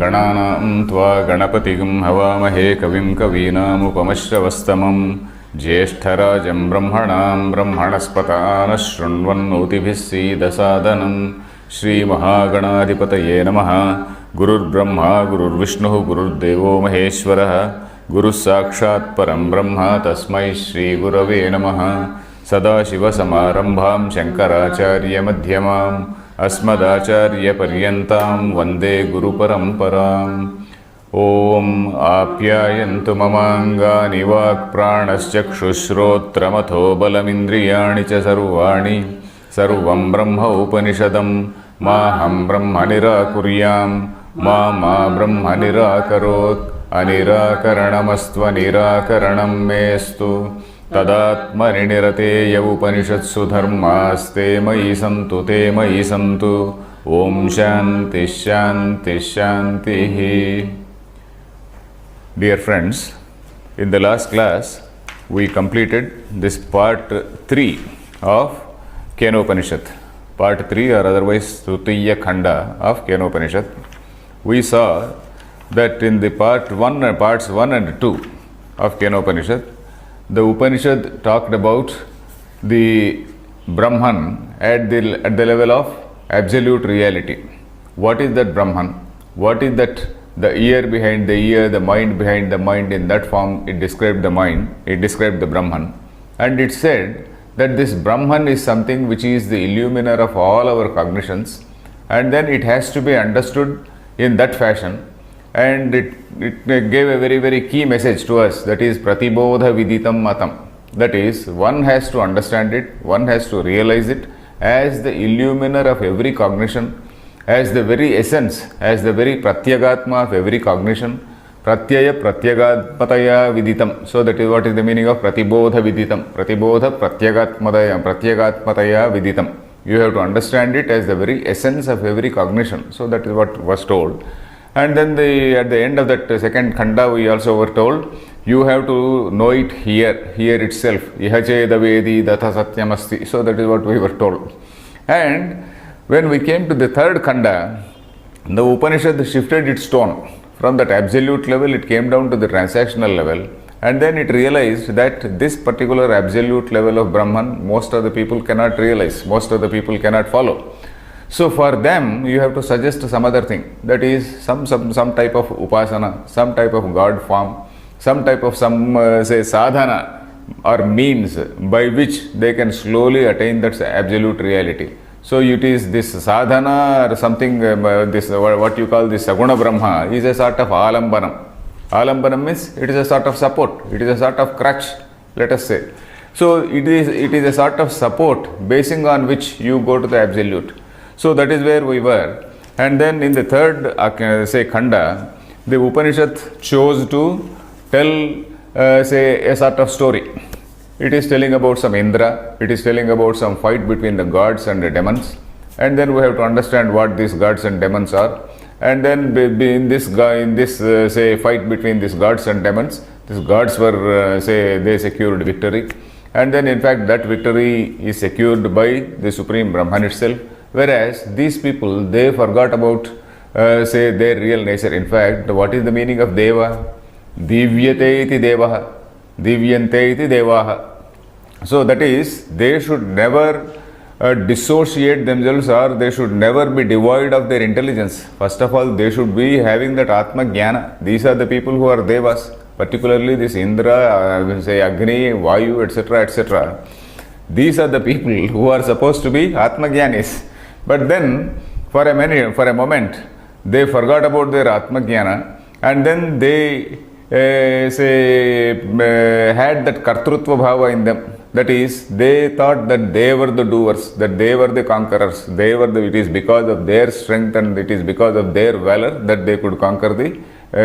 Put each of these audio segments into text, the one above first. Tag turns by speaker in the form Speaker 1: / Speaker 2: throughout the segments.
Speaker 1: गणानां त्वा गणपतिं हवामहे कविं कवीनामुपमश्रवस्तमं ज्येष्ठराजं ब्रह्मणां ब्रह्मणस्पतानः शृण्वन्नोतिभिः सीदसादनं श्रीमहागणाधिपतये नमः। गुरुर्ब्रह्मा गुरुर्विष्णुः गुरुर्देवो महेश्वरः गुरुः साक्षात् परं ब्रह्म तस्मै श्रीगुरवे नमः। सदाशिवसमारम्भां शङ्कराचार्यमध्यमाम् अस्मदाचार्यपर्यन्तां वन्दे गुरुपरम्पराम्। ॐ आप्यायन्तु ममाङ्गानि वाक्प्राणश्चक्षुश्रोत्रमथो बलमिन्द्रियाणि च सर्वाणि सर्वं ब्रह्म उपनिषदं माहं ब्रह्म निराकुर्यां मा ब्रह्म निराकरोत् अनिराकरणमस्त्वनिराकरणं मेऽस्तु। तदात्मनि निरतेय उपनिषत्सु धर्मास्ते मयि सन्तु ते मयि सन्तु। ॐ शान्ति शान्ति शान्तिः। Dear friends, in the last class we completed this part 3 of Kenopanishad. Part 3 or otherwise Tritiya Khanda of Kenopanishad. We saw that in the parts 1 and 2 of Kenopanishad, the Upanishad talked about the Brahman at the level of absolute reality. What is that Brahman? What is that the ear behind the ear, the mind behind the mind? In that form it described the mind, it described the Brahman. And it said that this Brahman is something which is the illuminer of all our cognitions, and then it has to be understood in that fashion. And it gave a very, very key message to us, that is Pratibodha Viditam Matam. That is, one has to understand it, one has to realize it as the illuminer of every cognition, as the very essence, as the very Pratyagatma of every cognition. Pratyaya Pratyagatmataya Viditam. So that is what is the meaning of Pratibodha Viditam. Pratibodha Pratyagatmataya Viditam. You have to understand it as the very essence of every cognition. So that is what was told. And then at the end of that second khanda, we also were told, you have to know it here itself. Ihacheda Vedi Datha Satyamasti. So that is what we were told. And when we came to the third khanda, the Upanishad shifted its tone. From that absolute level, it came down to the transactional level. And then it realized that this particular absolute level of Brahman, most of the people cannot realize, most of the people cannot follow. So for them, you have to suggest some other thing, that is some type of upasana, some type of God form, some type of say sadhana or means by which they can slowly attain that absolute reality. So it is this sadhana or something, this what you call this Saguna Brahma is a sort of alambanam. Alambanam means it is a sort of support, it is a sort of crutch, let us say. So it is a sort of support basing on which you go to the absolute. So that is where we were. And then in the third say khanda, the Upanishad chose to tell say a sort of story. It is telling about some Indra, it is telling about some fight between the gods and the demons. And then we have to understand what these gods and demons are. And then in this say fight between these gods and demons, these gods were say they secured victory. And then in fact that victory is secured by the Supreme Brahman itself. Whereas these people, they forgot about say their real nature. In fact, what is the meaning of Deva? Divyate iti Devaha, Divyante iti Devaha. So that is, they should never dissociate themselves, or they should never be devoid of their intelligence. First of all, they should be having that Atma Jnana. These are the people who are Devas, particularly this Indra, say Agni, Vayu, etc., etc. These are the people who are supposed to be Atma Jnanis. But then, for a moment, they forgot about their Atma Jnana, and then they had that Kartrutva Bhava in them. That is, they thought that they were the doers, that they were the conquerors, it is because of their strength and it is because of their valor that they could conquer the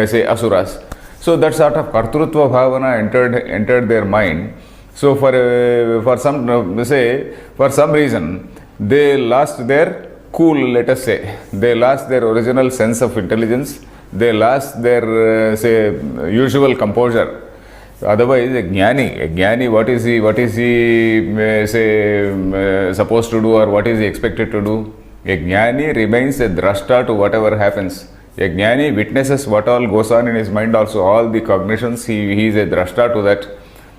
Speaker 1: say Asuras. So that sort of Kartrutva Bhavana entered their mind. So for some reason, they lost their cool, let us say. They lost their original sense of intelligence. They lost their say usual composure. Otherwise, a jnani, what is he supposed to do, or what is he expected to do? A jnani remains a drashta to whatever happens. A jnani witnesses what all goes on in his mind also, all the cognitions, he is a drashta to that.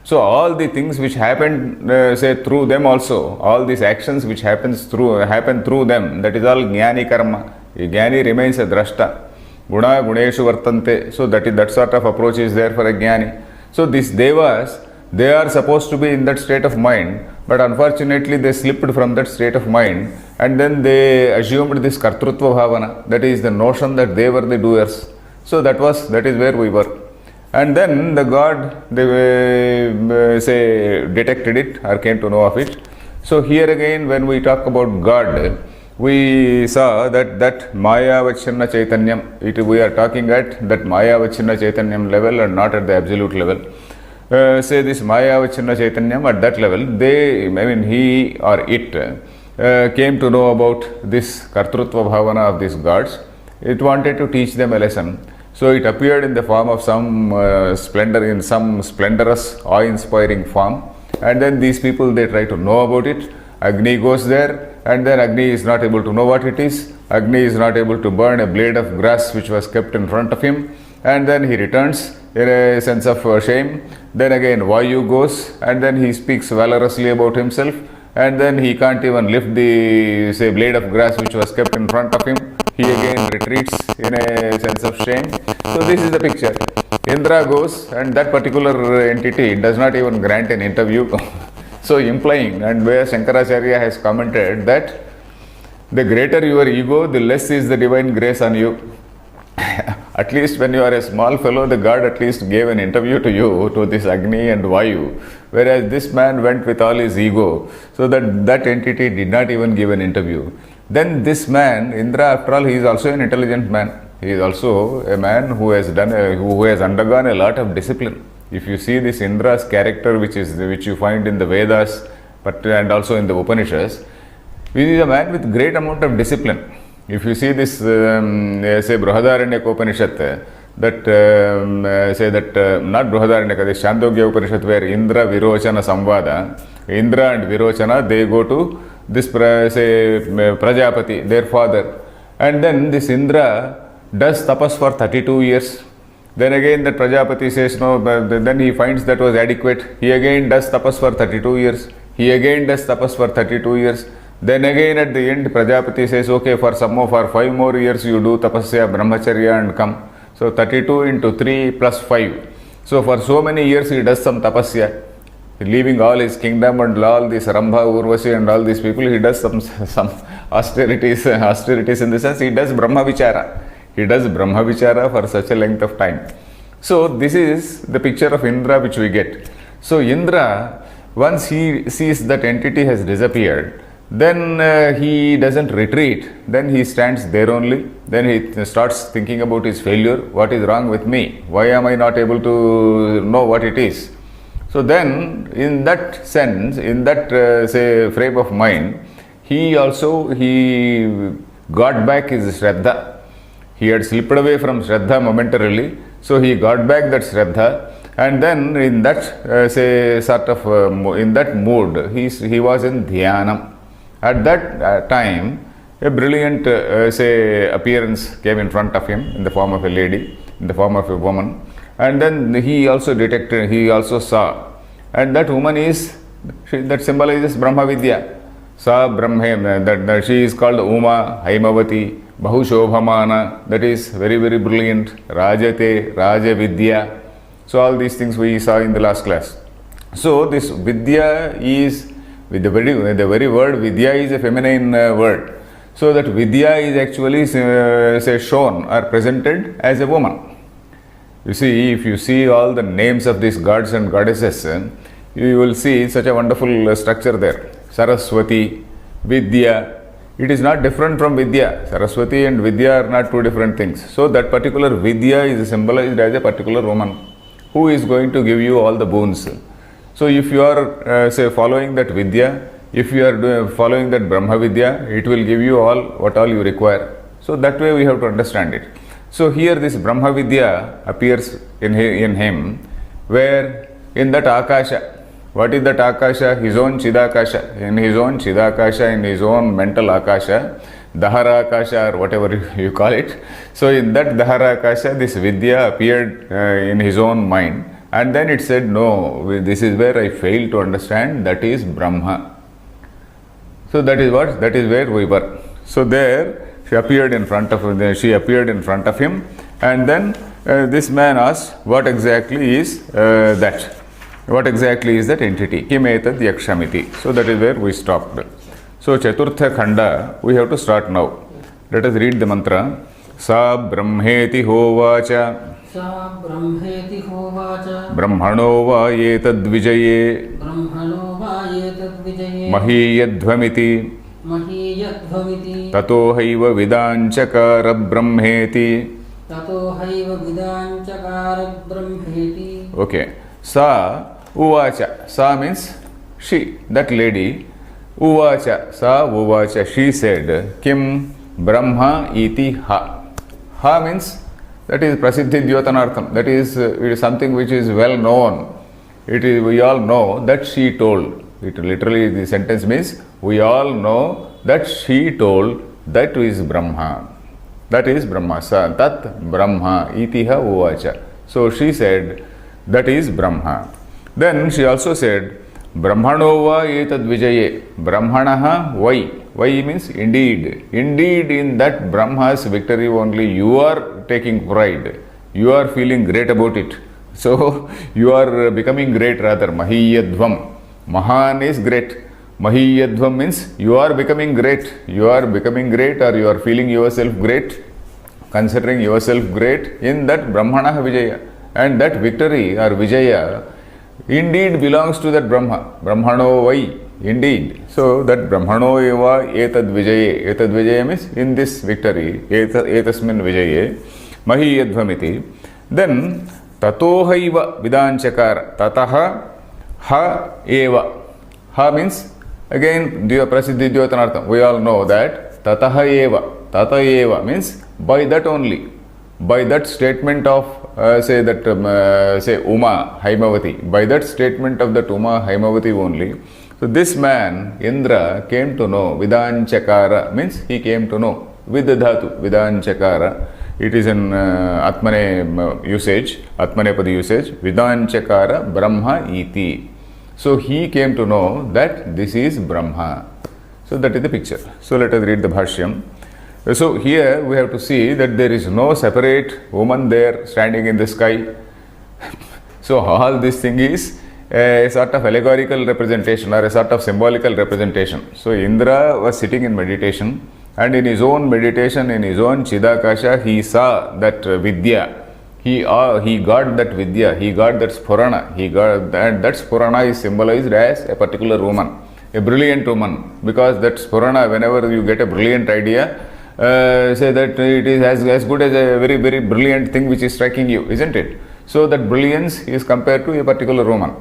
Speaker 1: So all the things which happen, say through them also, all these actions which happen through them, that is all jnani karma. A jnani remains a drashta. Guna guneshu vartante. So that sort of approach is there for a jnani. So these devas, they are supposed to be in that state of mind, but unfortunately they slipped from that state of mind, and then they assumed this kartrutva bhavana, that is the notion that they were the doers. So that is where we were. And then the God, they say, detected it or came to know of it. So here again, when we talk about God, we saw that Maya Vachinna Chaitanyam, we are talking at that Maya Vachinna Chaitanyam level and not at the absolute level. Say this Maya Vachinna Chaitanyam, at that level, he or it came to know about this Kartrutva Bhavana of these gods. It wanted to teach them a lesson. So it appeared in the form of some splendor, in some splendorous, awe-inspiring form. And then these people, they try to know about it. Agni goes there, and then Agni is not able to know what it is. Agni is not able to burn a blade of grass which was kept in front of him. And then he returns in a sense of shame. Then again Vayu goes, and then he speaks valorously about himself. And then he can't even lift the, say, blade of grass which was kept in front of him. He again retreats in a sense of shame. So this is the picture. Indra goes, and that particular entity does not even grant an interview. So implying, and where Shankaracharya has commented that the greater your ego, the less is the divine grace on you. At least when you are a small fellow, the God at least gave an interview to you, to this Agni and Vayu, whereas this man went with all his ego, so that entity did not even give an interview. Then this man, Indra, after all, he is also an intelligent man. He is also a man who has undergone a lot of discipline. If you see this Indra's character, which you find in the Vedas, and also in the Upanishads, he is a man with great amount of discipline. If you see this, say Brihadaranyaka Upanishad, not Brihadaranyaka, the Chandogya Upanishad, where Indra Virochana Samvada, Indra and Virochana, they go to this, say, Prajapati, their father. And then this Indra does tapas for 32 years. Then again that Prajapati says no, then he finds that was adequate. He again does tapas for 32 years. He again does tapas for 32 years. Then again at the end Prajapati says, okay, for 5 more years you do tapasya, brahmacharya and come. So 32 into 3 plus 5. So for so many years he does some tapasya. Leaving all his kingdom and all this Rambha, Urvasi and all these people, he does some austerities in the sense he does Brahma Vichara. He does Brahma Vichara for such a length of time. So this is the picture of Indra which we get. So Indra, once he sees that entity has disappeared, then he doesn't retreat, then he stands there only, then he starts thinking about his failure, what is wrong with me, why am I not able to know what it is. So then in that sense, in that say frame of mind, he got back his Shraddha. He had slipped away from Shraddha momentarily, so he got back that Shraddha, and then in that say sort of in that mood, he was in Dhyanam. At that time, a brilliant say appearance came in front of him in the form of a lady, in the form of a woman, and then he also saw, and that woman that symbolizes Brahma Vidya. Sa Brahma, that she is called Uma, Haimavati, Bahushobhamana, that is very, very brilliant, Rajate, Raja Vidya. So all these things we saw in the last class. So this Vidya is, with the very word Vidya is a feminine word. So that Vidya is actually say shown or presented as a woman. You see, if you see all the names of these gods and goddesses, you will see such a wonderful structure there. Saraswati, Vidya. It is not different from Vidya. Saraswati and Vidya are not two different things. So that particular Vidya is symbolized as a particular woman who is going to give you all the boons. So if you are say following that Vidya, if you are following that Brahma Vidya, it will give you what all you require. So that way we have to understand it. So here this Brahma Vidya appears in him, where in that Akasha, what is that Akasha? His own Chidakasha. In his own Chidakasha, in his own mental Akasha, Daharakasha or whatever you call it. So in that Daharakasha, this Vidya appeared in his own mind, and then it said, no, this is where I failed to understand, that is Brahma. So that is what? That is where we were. So there she appeared in front of him, and then this man asked, what exactly is that? What exactly is that entity? Kim etad yakshamiti. So that is where we stopped. So Chaturtha Khanda, we have to start now. Let us read the mantra. Sa brahmeti hovacha.
Speaker 2: Sa brahmeti hovacha.
Speaker 1: Brahmano va etad vijaye.
Speaker 2: Brahmano va etad vijaye.
Speaker 1: Mahiyadvamiti.
Speaker 2: Mahiyadvamiti.
Speaker 1: Tato haiva vidanchakara brahmeti.
Speaker 2: Tato haiva vidanchakara brahmeti.
Speaker 1: Okay. Sa uvacha. Sa means she, that lady. Uvacha, sa uvacha, she said, Kim Brahma iti ha. Ha means, that is prasiddhi dyotanartham. That is, it is something which is well known. It is, we all know that she told. It literally, the sentence means, we all know that she told, that is Brahma. That is Brahma. Sa tat Brahma iti ha uvacha. So she said, that is Brahma. Then she also said, Brahmano va etad vijaye. Brahmanaha vai. Vai means indeed. Indeed, in that Brahma's victory only you are taking pride. You are feeling great about it. So you are becoming great rather. Mahiyadvam. Mahan is great. Mahiyadvam means you are becoming great. You are becoming great, or you are feeling yourself great, considering yourself great in that Brahmanaha Vijaya. And that victory or Vijaya indeed belongs to that Brahma. Brahmano vai, indeed. So that Brahmano eva etad vijaye. Etad vijaye means in this victory, etasmin vijaye, mahiyadvamiti. Then tatohaiva vidanchakara. Tataha ha eva. Ha means again prasiddhi dyotanartham. We all know that tataha eva. Tata eva means by that only. By that statement of say Uma Haimavati, by that statement of that Uma Haimavati only. So this man Indra came to know. Vidanchakara means he came to know with the dhatu. Vidanchakara, it is in Atmane usage, Atmanepadi usage. Vidanchakara Brahma iti. So he came to know that this is Brahma. So that is the picture. So let us read the Bhashyam. So here we have to see that there is no separate woman there standing in the sky. So all this thing is a sort of allegorical representation or a sort of symbolical representation. So Indra was sitting in meditation, and in his own meditation, in his own Chidakasha, he saw that Vidya. He got that Vidya, he got that Spurana. He got that Spurana is symbolized as a particular woman, a brilliant woman, because that Spurana, whenever you get a brilliant idea, say that it is as good as a very, very brilliant thing which is striking you, isn't it? So that brilliance is compared to a particular woman.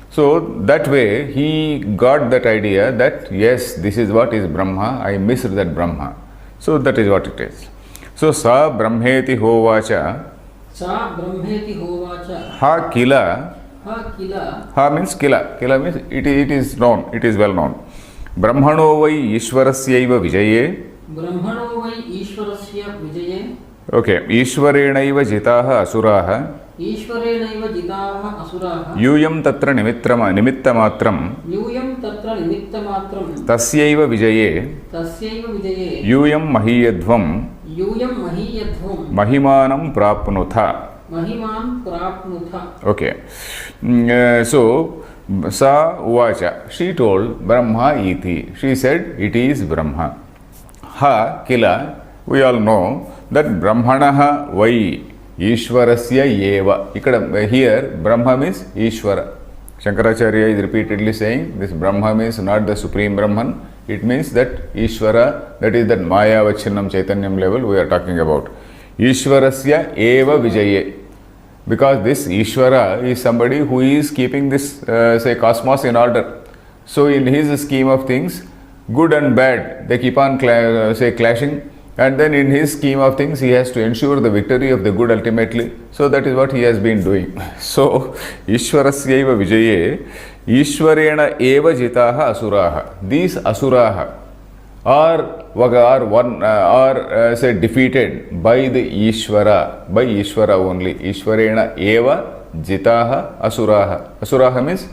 Speaker 1: So that way he got that idea that yes, this is what is Brahma, I missed that Brahma. So that is what it is. So sa brahmeti hovacha.
Speaker 2: Sa brahmeti hovacha.
Speaker 1: Ha kila.
Speaker 2: Ha kila.
Speaker 1: Ha means kila. Kila means it is known, it is well known. Brahmano vai ishvarasyaiva vijaye.
Speaker 2: Brahmano vai ishvarasya vijaye.
Speaker 1: Okay. Ishvarenaiva jitaha asuraha.
Speaker 2: Ishvarenaiva jitaha asuraha.
Speaker 1: Yuyam tatra nimittamatram.
Speaker 2: Yuyam tatra nimittamatram.
Speaker 1: Tasyaiva vijaye.
Speaker 2: Tasyaiva vijaye.
Speaker 1: Yuyam mahiyadvam.
Speaker 2: Yuyam mahiyadvam.
Speaker 1: Mahimanam prapnutha.
Speaker 2: Mahiman prapnutha.
Speaker 1: Okay. So sa uvacha. She told Brahma iti. She said it is Brahma. Ha kila. We all know that Brahmanaha vai Ishvarasya eva. Here Brahma means Ishvara. Shankaracharya is repeatedly saying this Brahma means not the Supreme Brahman. It means that Ishvara, that is that Maya Vachinnam Chaitanyam level we are talking about. Ishvarasya eva vijaye. Because this Ishvara is somebody who is keeping this say cosmos in order. So in his scheme of things, good and bad, they keep on clashing. And then in his scheme of things, he has to ensure the victory of the good ultimately. So that is what he has been doing. So, Ishvarasyaiva Vijaye, Ishvarena eva jitaha asuraha. These asuraha. say defeated by the Ishvara, by Ishvara only. Ishvarena eva jitaha asuraha. Asuraha means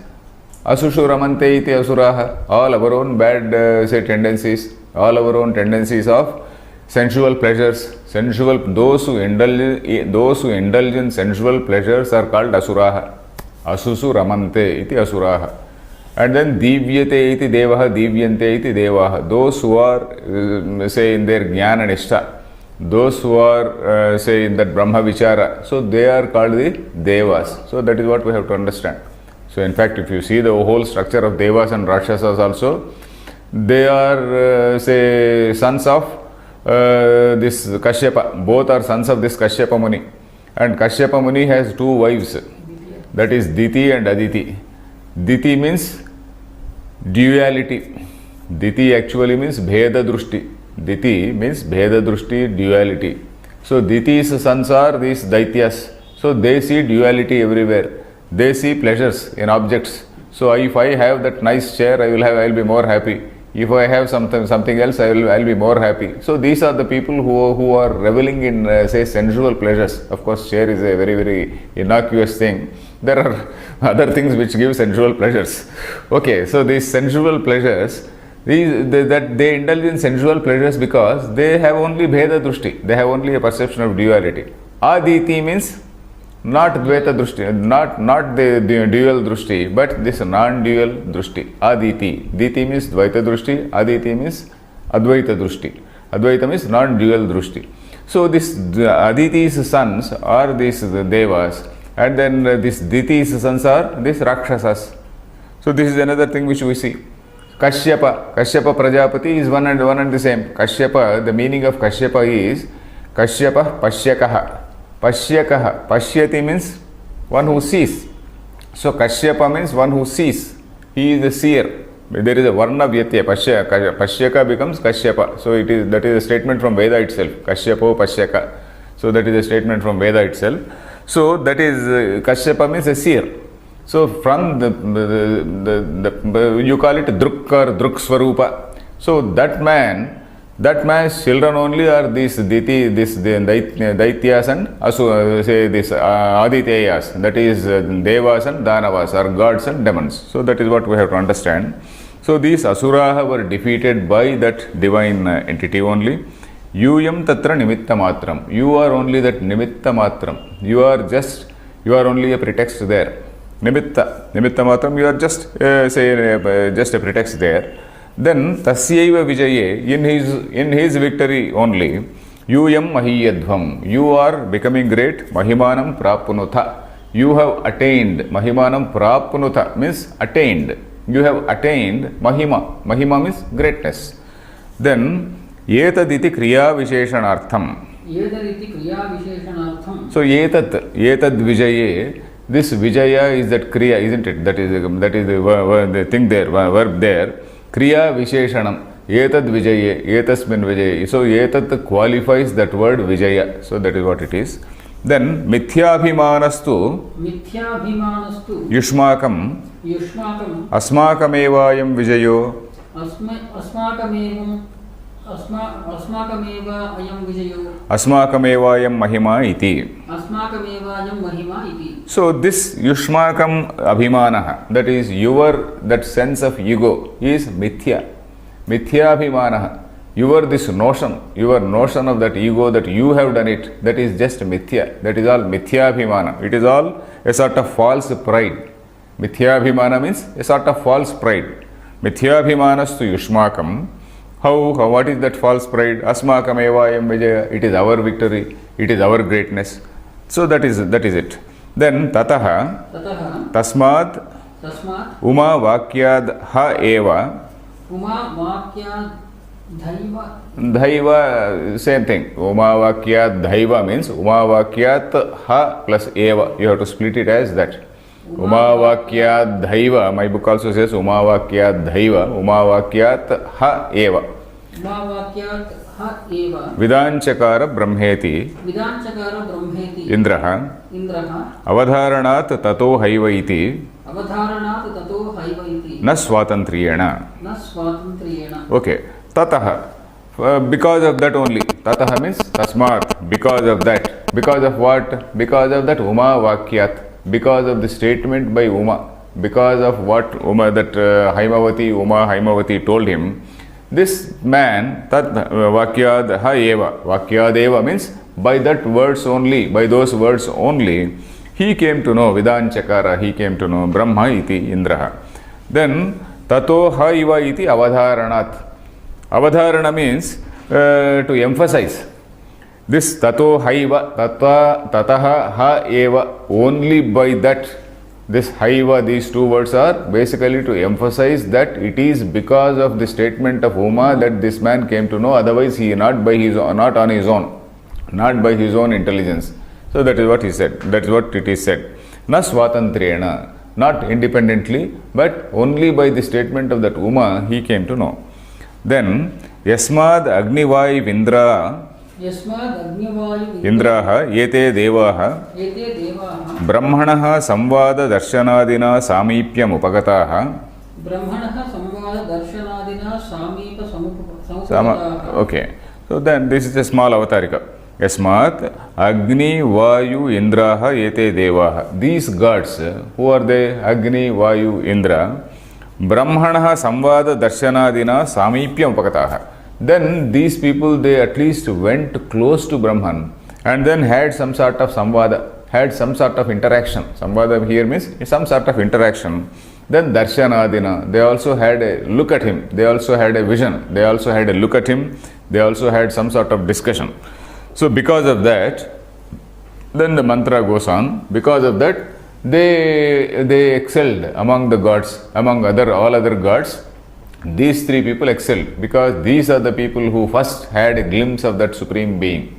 Speaker 1: asushuramante iti asuraha. All our own bad say tendencies, all our own tendencies of sensual pleasures, those who indulge in sensual pleasures are called asuraha. Asusu ramante iti asuraha. And then divyate iti devaha, divyante iti devaha. Those who are say in their jnana nishtha, those who are say in that Brahma Vichara, so they are called the devas. So that is what we have to understand. So in fact, if you see the whole structure of devas and rakshasas also, they are say sons of this Kashyapa. Both are sons of this Kashyapa Muni. And Kashyapa Muni has two wives, that is Diti and Aditi. Diti means duality. Diti actually means Bheda Drushti. Diti means Bheda Drushti, duality. So Diti's sons are these Daityas. So they see duality everywhere. They see pleasures in objects. So if I have that nice chair, I will be more happy. If I have something else, I'll be more happy. So these are the people who are reveling in say sensual pleasures. Of course, chair is a very, very innocuous thing. There are other things which give sensual pleasures. Okay, so these sensual pleasures, they indulge in sensual pleasures because they have only Bheda Drushti. They have only a perception of duality. Aditi means not Dvaita Drushti, not the dual Drushti, but this non-dual Drushti. Aditi. Diti means Dvaita Drushti, Aditi means Advaita Drushti. Advaita means non-dual Drushti. So this Aditi's sons are these devas, and then this Diti's sons are these rakshasas. So this is another thing which we see. Kashyapa Prajapati is one and the same. Kashyapa, the meaning of Kashyapa is Kashyapa Pashyakaha. Pashyakaha. Pashyati means one who sees. So Kashyapa means one who sees. He is the seer. There is a varna vyatya. Pashyaka becomes Kashyapa. So that is a statement from Veda itself. Kashyapo Pashyaka. So that is a statement from Veda itself. So that is Kashyapa means a seer. So from the you call it Druk or Druk Swarupa. So that man's children only are these Diti, Daityas and say this Aditeyas, that is Devas and Danavas, or gods and demons. So that is what we have to understand. So these Asuraha were defeated by that divine entity only. Yuyam tatra nimitta matram. You are only that nimitta matram. You are only a pretext there. Nimitta matram, you are just just a pretext there. Then tasyaiva vijaye, in his victory only, yuyam mahiyadvam, you are becoming great, mahimanam prapunutha. You have attained, mahimanam prapunutha means attained. You have attained mahima. Mahima means greatness. Then etaditi kriya visheshanartham. So etad vijaye, this vijaya is that kriya, isn't it? That is the thing there, verb there. Kriya Visheshanam. Etad Vijaye, Etasmin Vijaye. So Etat qualifies that word Vijaya. So that is what it is. Then Mithyabhimanastu Yushmakam Asmakamevayam Vijayo. Asmakamevayam Mahima iti. So this Yushmakam Abhimanaha, that is that sense of ego is Mithya. Mithyabhimanaha. Your notion of that ego, that you have done it, that is just Mithya. That is all Mithyabhimana. It is all a sort of false pride. Mithyabhimana means a sort of false pride. Mithyabhimanastu Yushmakam. What is that false pride? Asmakam evayam vijaya. It is our victory. It is our greatness. So that is it. Then tataha tasmad uma vakyad ha eva. Dhaiva, same thing. Uma vakyat dhaiva means uma vakyat ha plus eva. You have to split it as that. Uma vakyat dhaiva. My book also says uma vakyat dhaiva. Uma vakyat ha eva. Vidanchakara brahmeti. Indraha. Avadharanat tato haiva iti. Na swatantriyena. Okay. Tataha. Because of that only. Tataha means tasmat. Because of that. Because of what? Because of that Uma Vakyat. Because of the statement by Uma. Because of what Uma, that Haimavati told him. This man, Tat Vakyad Ha Eva. Vakyad Eva means by that words only, by those words only, he came to know Vidanchakara, he came to know Brahma iti Indraha. Then Tato Ha Iva iti Avadharanat. Avadharana means to emphasize. This Tato Haiva, Tataha Ha Eva, only by that. This Haiva, these two words are basically to emphasize that it is because of the statement of Uma that this man came to know, otherwise he not on his own, not by his own intelligence. So that is what he said, that is what it is said. Na swatantrena, not independently, but only by the statement of that Uma he came to know. Then Yasmad Agnivai Vindra
Speaker 2: Yasmad Agnivayu
Speaker 1: Indraha Yete Devaha
Speaker 2: Ete Devaha
Speaker 1: Brahmanaha Samvada Darshanadina Samipyam Upagataha.
Speaker 2: Brahmanaha Samvada Darshanadina Samipa Samupagataha.
Speaker 1: Okay. So then this is a small avatarika. Yasmat Agni Vayu Indraha Yete Devaha. These gods, who are they? Agni Vayu Indra. Brahmanaha Samvada Darshanadina Samipyam Upagataha. Then these people, they at least went close to Brahman and then had some sort of samvada, had some sort of interaction. Samvada here means some sort of interaction. Then Darshanadina, they also had a look at him, they also had a vision, they also had a look at him, they also had some sort of discussion. So because of that, then the mantra goes on, because of that, they excelled among the gods, among all other gods. These three people excelled because these are the people who first had a glimpse of that Supreme Being.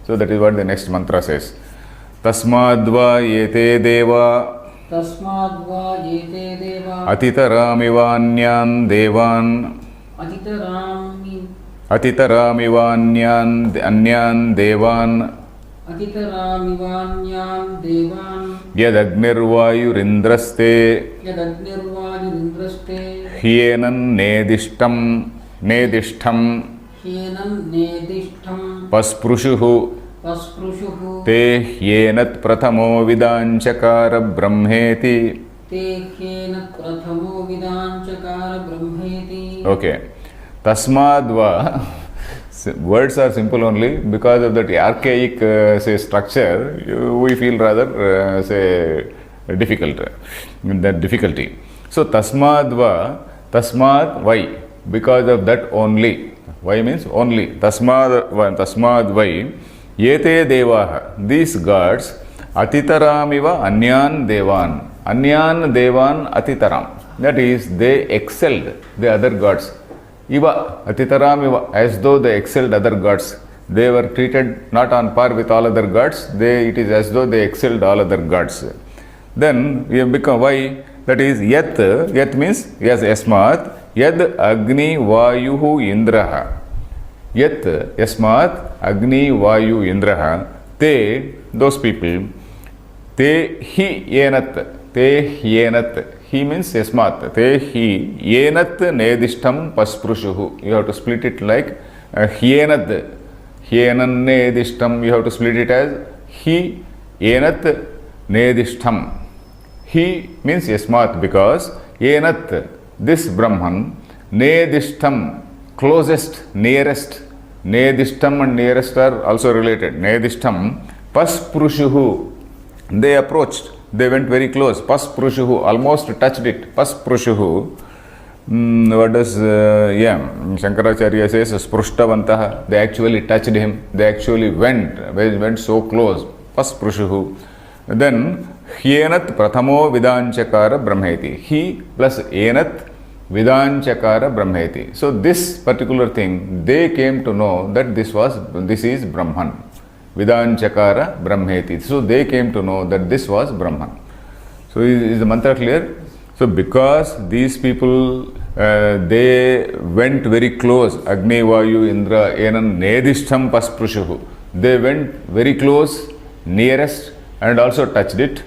Speaker 1: So that is what the next mantra says. Tasmadva yete deva
Speaker 2: Tasmadva Yete Deva
Speaker 1: Atitaramivanyan devan Atitaramivanyan devan
Speaker 2: Atitaramivanyan Devan
Speaker 1: Yadagnirvayurindraste
Speaker 2: Yadagnirvayurindraste
Speaker 1: Hyenan nedishtam
Speaker 2: Hyenam Nedishtam
Speaker 1: Pasprushuhu
Speaker 2: Pasprushuhu
Speaker 1: Te hyenat prathamo vidanchakara brahmeti.
Speaker 2: Te Hyenat Prathamo Vidanchakara Brahmeti.
Speaker 1: Okay. Tasmadva. Words are simple only because of that archaic say structure. We feel rather say difficult. That difficulty. So tasmadva, tasmad why? Because of that only. Why means only. Tasmad why? Yete devaha. These gods atitaramiva anyan devan. Anyan devan atitaram. That is, they excelled the other gods. Iva, Atitaram Iva, as though they excelled other gods. They were treated not on par with all other gods. It is as though they excelled all other gods. Then we have become why? That is Yat. Yat means yes, Yasmat. Yad Agni Vayuhu Indraha. Yat Yasmat Agni Vayu Indraha. Te, those people. Te hi yenat. Te hyenat. He means Yasmat. Te hi yenat nedishtam pasprushuhu. You have to split it like hyenat. Hyenan nedishtam. You have to split it as hi yenat nedishtam. He means Yasmat because yenat, this Brahman, nedishtam, closest, nearest. Nedishtam and nearest are also related. Nedishtam pasprushuhu. They approached. They went very close. Pasprushuhu, almost touched it. Pasprushuhu. What does, Shankaracharya says, Sprushtavantaha. They actually touched him. They actually went so close. Pasprushuhu. Then, Hyenat Prathamo Vidanchakara Brahmeti. He plus Enat Vidanchakara Brahmeti. So, this particular thing, they came to know that this is Brahman. Vidanchakara Brahmeti. So they came to know that this was Brahman. So is the mantra clear? So because these people, they went very close. Agni Vayu Indra Enan Nedishtam Pasprushuhu. They went very close, nearest, and also touched it.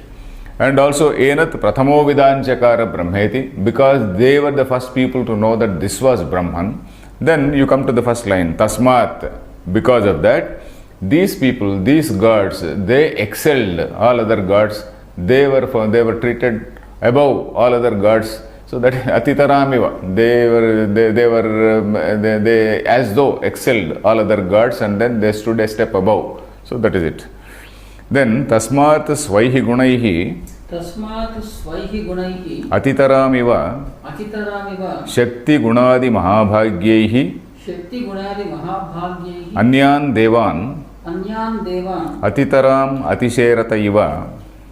Speaker 1: And also Enat Prathamo Vidanchakara Brahmeti. Because they were the first people to know that this was Brahman. Then you come to the first line, Tasmat. Because of that, these people, these gods, they excelled all other gods. They were treated above all other gods. So that Atitaramiva, they as though excelled all other gods, and then they stood a step above. So that is it. Then Tasmat Svaihi Gunaihi
Speaker 2: तस्मात् स्वैः गुणैः
Speaker 1: Atitaramiva
Speaker 2: अतितरामिव
Speaker 1: Shakti Gunadi Mahabhagyaihi
Speaker 2: शक्तिगुणादिमहाभाग्यैः
Speaker 1: Anyan Devan
Speaker 2: अन्यान् देवान्
Speaker 1: Atitaram Atisherataiva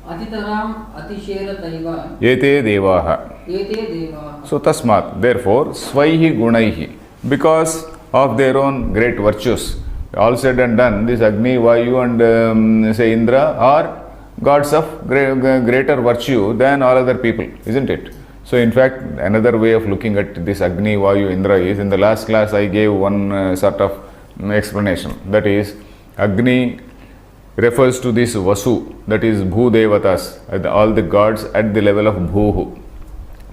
Speaker 2: अतितराम् अतिशेरतैव
Speaker 1: Ete Devaha.
Speaker 2: एते देवाः.
Speaker 1: So Tasmat, therefore, Svaihi Gunaihi, because of their own great virtues. All said and done, this Agni, Vayu and say Indra are gods of greater virtue than all other people, isn't it? So in fact, another way of looking at this Agni, Vayu, Indra is, in the last class I gave one sort of explanation. That is, Agni refers to this Vasu, that is Bhu Devatas, all the gods at the level of Bhuhu.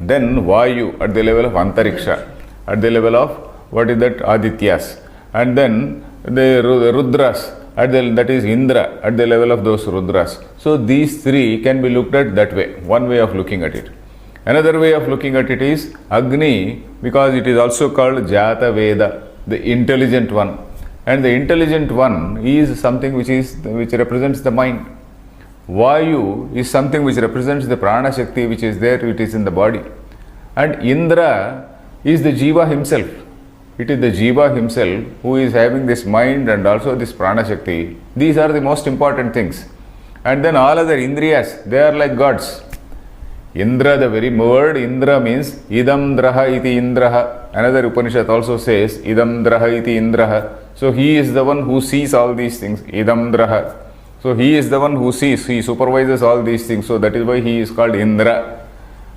Speaker 1: Then Vayu at the level of Antariksha, at the level of, what is that, Adityas. And then the Rudras, that is Indra, at the level of those Rudras. So these three can be looked at that way, one way of looking at it. Another way of looking at it is Agni, because it is also called Jata Veda, the intelligent one. And the intelligent one is something which represents the mind. Vayu is something which represents the Prana Shakti which is there, it is in the body. And Indra is the Jiva himself. It is the Jiva himself who is having this mind and also this Prana Shakti. These are the most important things. And then all other Indriyas, they are like gods. Indra, the very word Indra means Idam Draha iti Indraha. Another Upanishad also says Idam Draha iti Indraha. So he is the one who sees all these things, Idam Draha. So he is the one who sees, he supervises all these things. So that is why he is called Indra.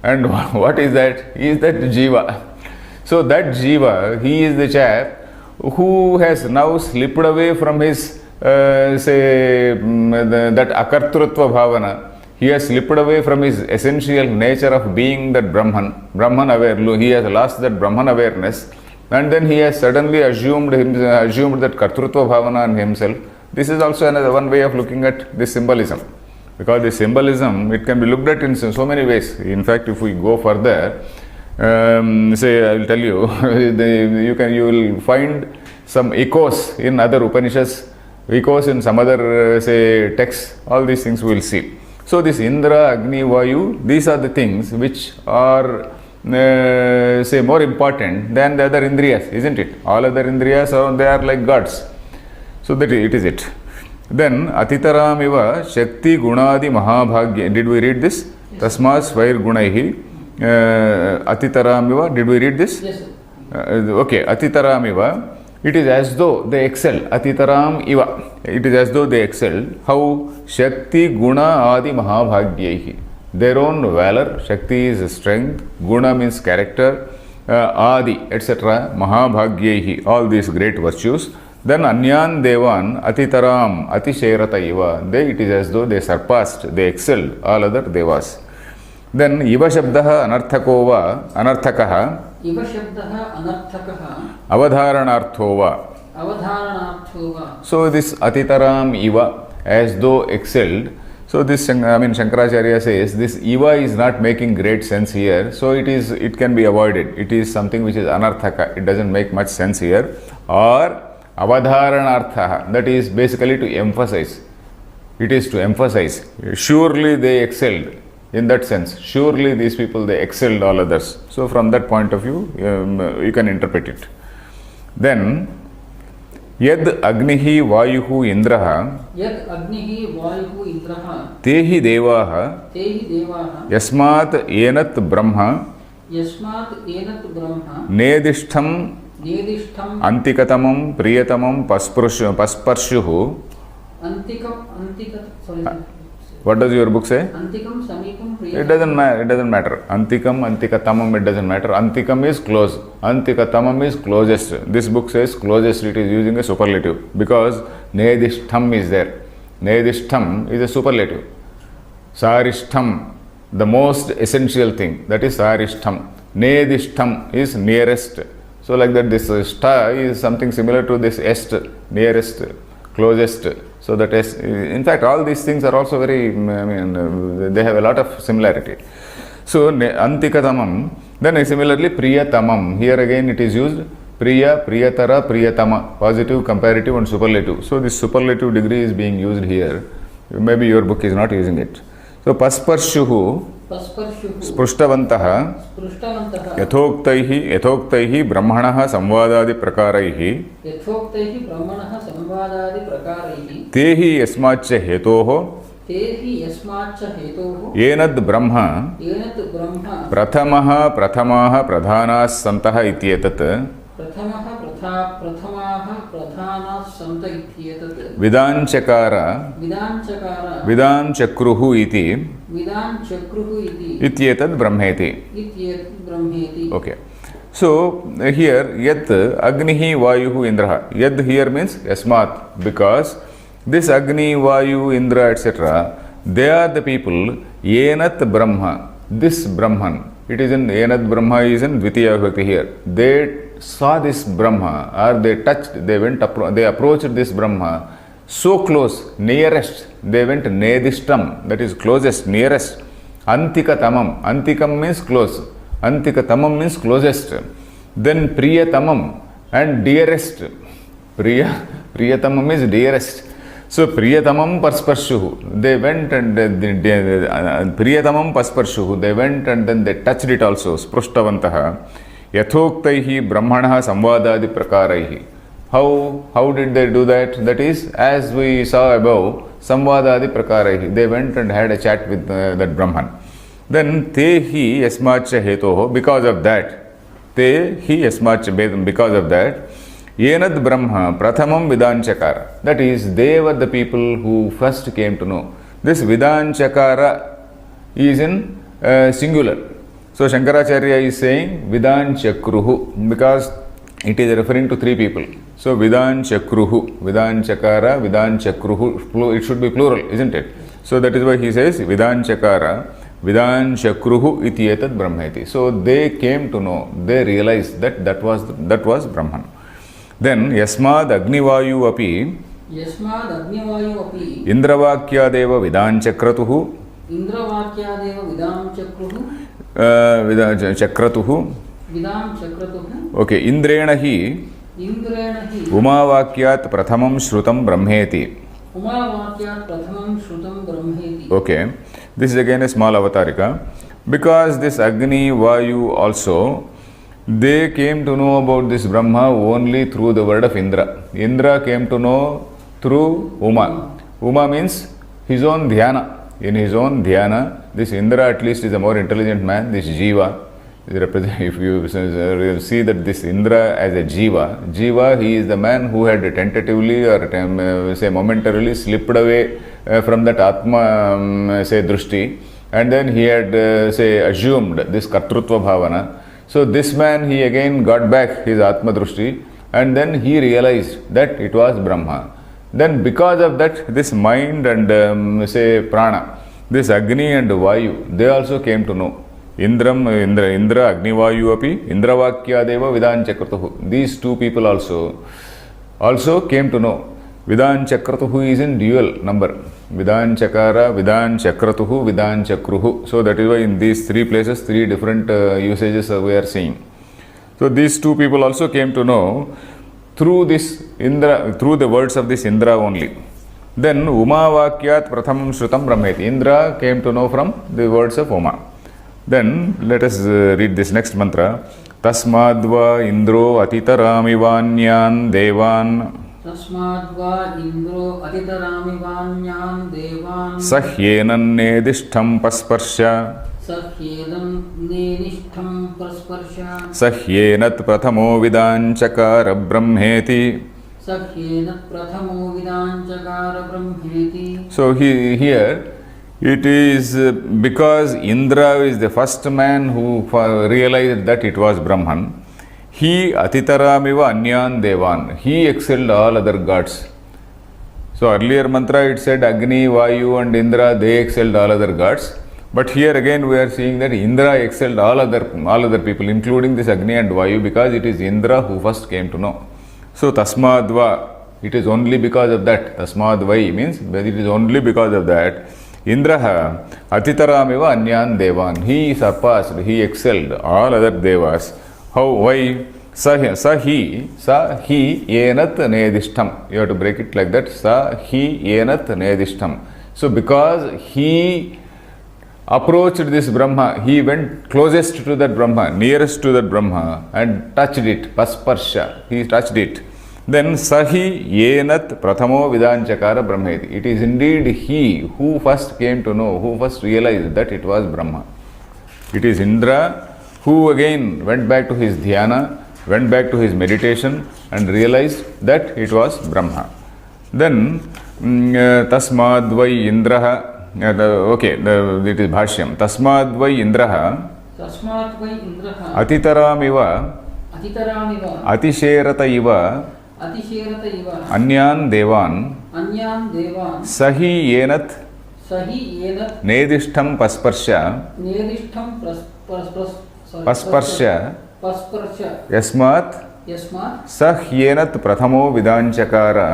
Speaker 1: And what is that? He is that Jiva. So that Jiva, he is the chap who has now slipped away from his, that Akartrutva Bhavana. He has slipped away from his essential nature of being that Brahman aware. He has lost that Brahman awareness, and then he has suddenly assumed that Kartrutva Bhavana on himself. This is also another one way of looking at this symbolism, because the symbolism, it can be looked at in so many ways. In fact, if we go further, say I will tell you, you will find some echoes in other Upanishads, echoes in some other say texts. All these things we will see. So this Indra, Agni, Vayu, these are the things which are say more important than the other Indriyas, isn't it? All other Indriyas, they are like gods. So that it is it. Then Atitaramiva Shakti Gunadi Mahabhagya. Did we read this? Yes. Tasma Svair Gunaihi Atitaramiva. Did we read this?
Speaker 2: Yes, sir.
Speaker 1: Okay, Atitaramiva. It is as though they excel. Atitaram Iva. It is as though they excel. How? Shakti Guna Adi Mahabhagyaihi. Their own valor. Shakti is strength. Guna means character. Adi, etc. Mahabhagyaihi. All these great virtues. Then Anyan Devan Atitaram Atisherataiva. It is as though they surpassed, they excelled all other Devas. Then Iva Shabdaha Anarthakova Anarthakaha
Speaker 2: Iva Shabdaha Anarthakaha
Speaker 1: Avadharanarthova.
Speaker 2: Avadharanarthova.
Speaker 1: So this Atitaram Iva, as though excelled. So this, Shankaracharya says this Iva is not making great sense here. So it can be avoided. It is something which is Anarthaka. It doesn't make much sense here. Or Avadharanartha, that is basically to emphasize. It is to emphasize. Surely they excelled. In that sense, surely these people, they excelled all others. So from that point of view, you can interpret it. Then, Yad Agnihi Vayuhu Indraha
Speaker 2: Yad Agnihi Vayuhu Indraha
Speaker 1: Tehi Devaha
Speaker 2: Tehi Devaha
Speaker 1: Yasmat Enat Brahma
Speaker 2: Yasmat Enat Brahma
Speaker 1: Nedishtham
Speaker 2: Nedishtham
Speaker 1: Antikatamam Priyatamam Pasparshuhu.
Speaker 2: Sorry.
Speaker 1: What does your book say?
Speaker 2: Antikam Samikam Priyatamam.
Speaker 1: It doesn't matter. Antikam, Antikatamam, it doesn't matter. Antikam is close. Antikatamam is closest. This book says closest. It is using a superlative because Nedishtham is there. Nedishtham is a superlative. Sarishtham, the most essential thing, that is Sarishtham. Nedishtham is nearest. So like that, this sta is something similar to this est, nearest, closest. So that est, in fact, all these things are also very, they have a lot of similarity. So antikatamam, then similarly priyatamam. Here again it is used priya, priyatara, priyatama, positive, comparative and superlative. So this superlative degree is being used here. Maybe your book is not using it. So pasparshuhu स्पृष्टवन्तः यथोक्तैः ब्रह्मणः संवादादिप्रकारैः ते हि यस्माच्च हेतोः येनद् ब्रह्म प्रथमाः प्रधानाः सन्तः इत्येतत् विदाञ्चकार विदाञ्चक्रुः इति इत्येतद् ब्रह्मेति. Okay. So here yat agnihi vayuhu indraha. Yad here means yasmat, because this agni, vayu, indra, etc. they are the people yenat brahma, this brahman. It is in yenat brahma is in dvitiya vibhakti here. They saw this brahma, or they touched, they went, they approached this brahma so close, nearest. They went nedishtam, that is closest, nearest. Antikatamam, antikam means close, antikatamam means closest. Then priyatamam and dearest. Priyatamam is dearest. So priyatamam pasparshuhu, they went and priyatamam pasparshuhu, they went and then they touched it also. Sprushtavantaha yathoktaihi brahmanaha samvadadi prakaraihi. How did they do that? That is, as we saw above, samvadadi prakaraihi. They went and had a chat with that Brahman. Then te hi yasmacha hetoho, because of that. Te hi yasmacha, because of that. Yenad Brahma prathamam vidanchakara. That is, they were the people who first came to know. This vidanchakara is in singular. So Shankaracharya is saying vidanchakruhu, because it is referring to three people. So vidanchakruhu, vidanchakara, vidanchakruhu, it should be plural, isn't it? So that is why he says vidanchakara, vidanchakruhu ityetat brahmeti. So they came to know, they realized that was Brahman. Then yasmad agnivayu api indravakhyadeva vidanchakratuhu chakratuhu. Okay, indrena hi umavakyat prathamam shrutam brahmeti. Okay, this is again a small avatarika, because this Agni, Vayu also, they came to know about this Brahma only through the word of Indra. Indra came to know through Uma. Uma means his own dhyana. In his own dhyana, this Indra at least is a more intelligent man, this Jiva. If you see that this Indra as a Jiva, he is the man who had tentatively or say momentarily slipped away from that Atma, say Drushti, and then he had say assumed this Kartrutva Bhavana. So this man, he again got back his Atma Drushti, and then he realized that it was Brahma. Then because of that, this mind and say Prana, this Agni and Vayu, they also came to know. Indra, Agni, Vayu api, Indravakhyadeva vidanchakratuhu. These two people also came to know. Vidanchakratuhu is in dual number. Vidanchakara, Vidanchakratuhu, Vidanchakruhu. So that is why in these three places, three different usages we are seeing. So these two people also came to know through this Indra, through the words of this Indra only. Then Uma Vakyat Prathamam Shrutam Brahmeti. Indra came to know from the words of Uma. Then let us read this next mantra. Tasmadva Indro Atitaramivanyan Devan
Speaker 2: Tasmadva Indro Atitaramivanyan Devan
Speaker 1: Sahyenan Nedishtham Pasparsha Sahyenat Prathamo Vidanchakara Brahmeti. So here it is because Indra is the first man who realized that it was Brahman. He Atitaramiva Anyan Devan. He excelled all other gods. So earlier mantra it said Agni, Vayu and Indra, they excelled all other gods. But here again we are seeing that Indra excelled all other people, including this Agni and Vayu, because it is Indra who first came to know. So Tasmadva, it is only because of that. Tasmadvai means that it is only because of that. Indraha Atitarameva Anyan Devan. He surpassed, he excelled all other Devas. How? Why? Sa hi yenat nedishtam. You have to break it like that. Sa hi yenat nedishtam. So because he approached this Brahma, he went closest to that Brahma, nearest to that Brahma, and touched it, pasparsha, he touched it. Then sahi yenat prathamo vidanchakara brahmeti. It is indeed he who first came to know, who first realized that it was Brahma. It is Indra who again went back to his dhyana, went back to his meditation and realized that it was Brahma. Then tasmadvai indraha. It is Bhashyam. Tasmadvai indraha atitaramiva atisherata iva anyan devan sahi yenat nedishtam pasparsha yasmat sahyenat prathamo vidanchakara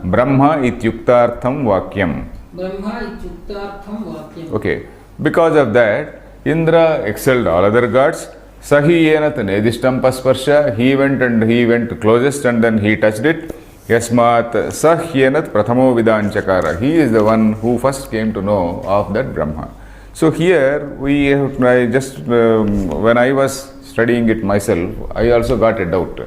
Speaker 1: Brahma ityuktartham vakyam. Okay. Because of that, Indra excelled all other gods. Sahi yenat nedishtam pasparsha. He went closest and then he touched it. Yasmat sahyenat prathamo vidanchakara. He is the one who first came to know of that Brahma. So here when I was studying it myself, I also got a doubt,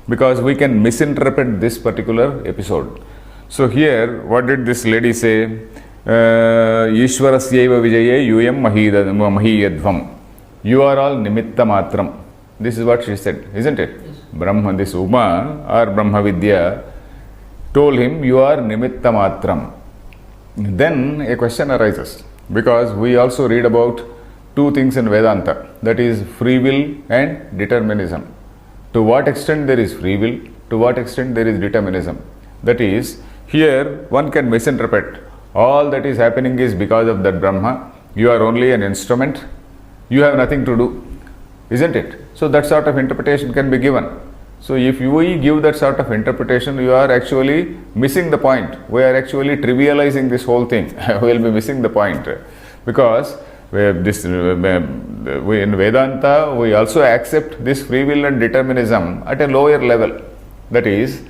Speaker 1: because we can misinterpret this particular episode. So here, what did this lady say? Ishwarasyaiva vijaye yuyam mahiyadvam. You are all nimitta matram. This is what she said, isn't it?
Speaker 2: Yes.
Speaker 1: Brahma, this Uma or Brahma Vidya told him, you are nimitta matram. Then a question arises, because we also read about two things in Vedanta, that is free will and determinism. To what extent there is free will, to what extent there is determinism. That is, here one can misinterpret. All that is happening is because of that Brahma. You are only an instrument. You have nothing to do. Isn't it? So that sort of interpretation can be given. So if we give that sort of interpretation, you are actually missing the point. We are actually trivializing this whole thing. We will be missing the point. Because in Vedanta, we also accept this free will and determinism at a lower level. That is,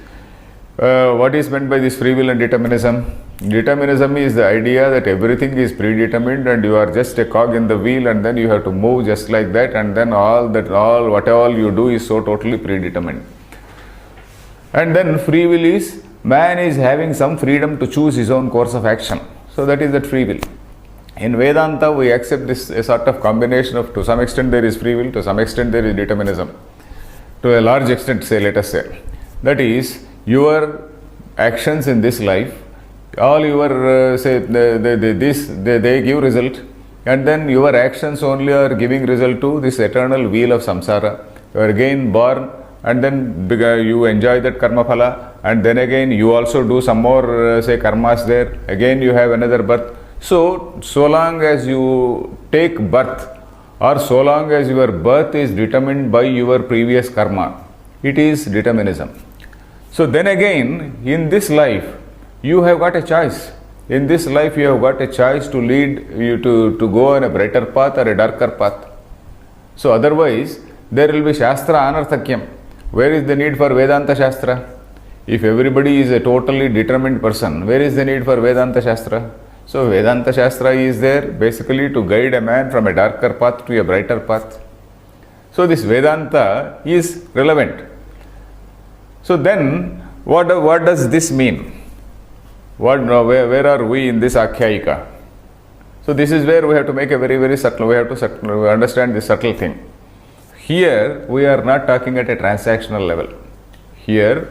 Speaker 1: what is meant by this free will and determinism? Determinism is the idea that everything is predetermined and you are just a cog in the wheel, and then you have to move just like that, and then whatever you do is so totally predetermined. And then free will is, man is having some freedom to choose his own course of action. So that is that free will. In Vedanta, we accept this a sort of combination of, to some extent there is free will, to some extent there is determinism. To a large extent, let us say. That is, your actions in this life, all your, they give result, and then your actions only are giving result to this eternal wheel of samsara. You are again born, and then you enjoy that karma phala, and then again you also do some more, karmas there, again you have another birth. So long as you take birth, or so long as your birth is determined by your previous karma, it is determinism. So then again, in this life, you have got a choice. In this life, you have got a choice to lead you to go on a brighter path or a darker path. So otherwise, there will be Shastra Anarthakyam. Where is the need for Vedanta Shastra? If everybody is a totally determined person, where is the need for Vedanta Shastra? So Vedanta Shastra is there basically to guide a man from a darker path to a brighter path. So this Vedanta is relevant. So then, what does this mean? Where are we in this Akhyayika? So this is where we have to make a very, very subtle, we have to understand this subtle thing. Here, we are not talking at a transactional level. Here,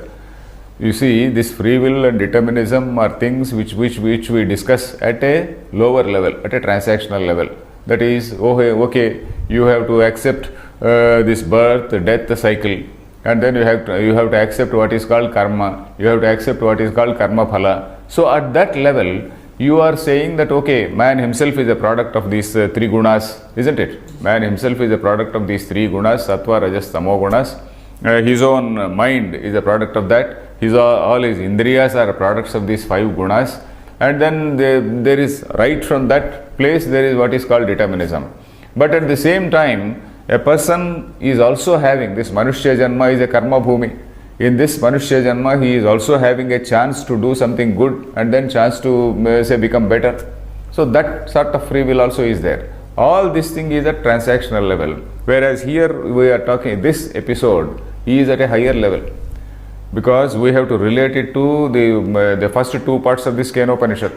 Speaker 1: you see, this free will and determinism are things which we discuss at a lower level, at a transactional level. That is, okay, you have to accept this birth, death cycle, and then you have to accept what is called karma. You have to accept what is called karma phala. So at that level, you are saying that okay, man himself is a product of these three gunas, isn't it? Man himself is a product of these three gunas, sattva, rajas, tamo gunas. His own mind is a product of that. All his indriyas are products of these five gunas. And then there is, right from that place, there is what is called determinism. But at the same time, a person is also having, this Manushya Janma is a karma bhumi. In this Manushya Janma, he is also having a chance to do something good and then chance to say become better. So that sort of free will also is there. All this thing is at transactional level. Whereas here we are talking, this episode is at a higher level. Because we have to relate it to the first two parts of this Kenopanishad.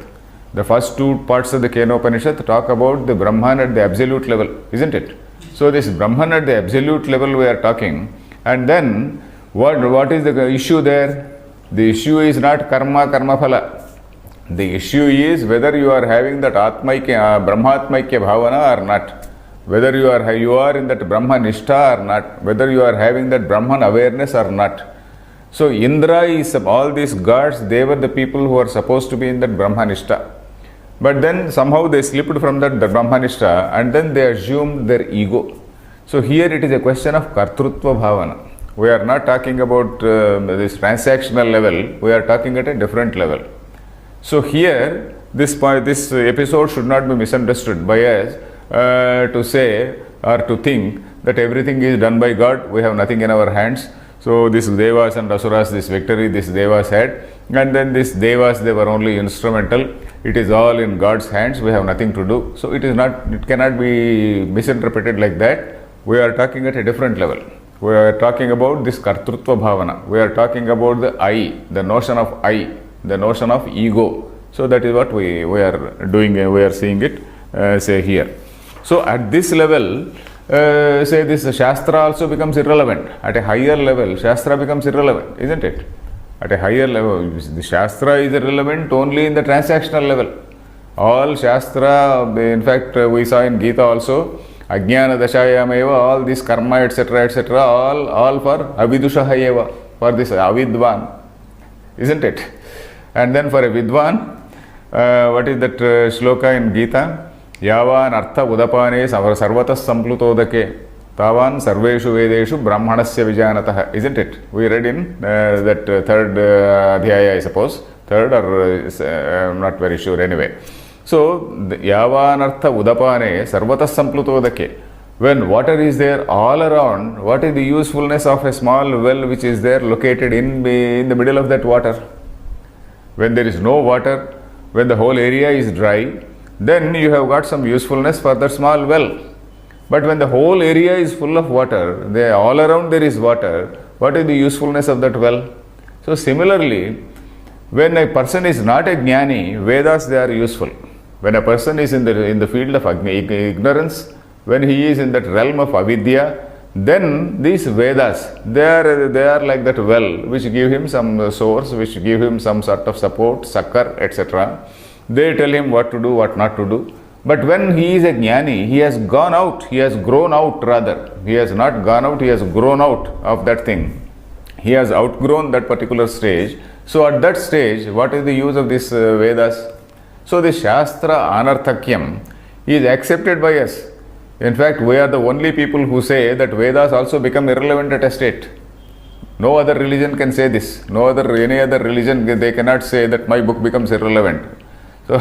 Speaker 1: The first two parts of the Kenopanishad talk about the Brahman at the absolute level, isn't it? So this Brahman at the absolute level we are talking, and then what is the issue there? The issue is not karma phala. The issue is whether you are having that Brahmatmaikya bhavana or not. Whether you are in that Brahma nishtha or not. Whether you are having that Brahman awareness or not. So Indra is, all these gods, they were the people who are supposed to be in that Brahmanishta. But then somehow they slipped from that Brahmanishta and then they assumed their ego. So here it is a question of Kartrutva Bhavana. We are not talking about this transactional level, we are talking at a different level. So here, this episode should not be misunderstood by us to say or to think that everything is done by God, we have nothing in our hands. So this Devas and Asuras, this victory this Devas had, and then this Devas, they were only instrumental. It is all in God's hands, we have nothing to do. So it cannot be misinterpreted like that. We are talking at a different level. We are talking about this Kartrutva Bhavana. We are talking about the I, the notion of I, the notion of ego. So that is what we are doing, we are seeing it, say here. So at this level, say this Shastra also becomes irrelevant. At a higher level, Shastra becomes irrelevant, isn't it? At a higher level, the Shastra is irrelevant only in the transactional level. All Shastra, in fact, we saw in Gita also, Ajnana Dashayameva, all this karma, etc., all for Avidushahayeva, for this Avidvan, isn't it? And then for a Vidvan, what is that shloka in Gita? Yavan artha udapane sarvatas samplutodake tavan sarveshu vedeshu brahmanasya vijanatah. Isn't it? We read in that third adhyaya, I suppose. Third or I'm not very sure anyway. So, yavan artha udapane sarvatas samplutodake. When water is there all around, what is the usefulness of a small well which is there located in the middle of that water? When there is no water, when the whole area is dry, then you have got some usefulness for that small well. But when the whole area is full of water, all around there is water, what is the usefulness of that well? So similarly, when a person is not a jnani, Vedas, they are useful. When a person is in the field of ignorance, when he is in that realm of avidya, then these Vedas, they are like that well, which give him some source, which give him some sort of support, succor, etc. They tell him what to do, what not to do. But when he is a jnani, he has gone out, he has grown out rather. He has not gone out, he has grown out of that thing. He has outgrown that particular stage. So at that stage, what is the use of this Vedas? So the Shastra Anarthakyam is accepted by us. In fact, we are the only people who say that Vedas also become irrelevant at a state. No other religion can say this. Any other religion, they cannot say that my book becomes irrelevant. So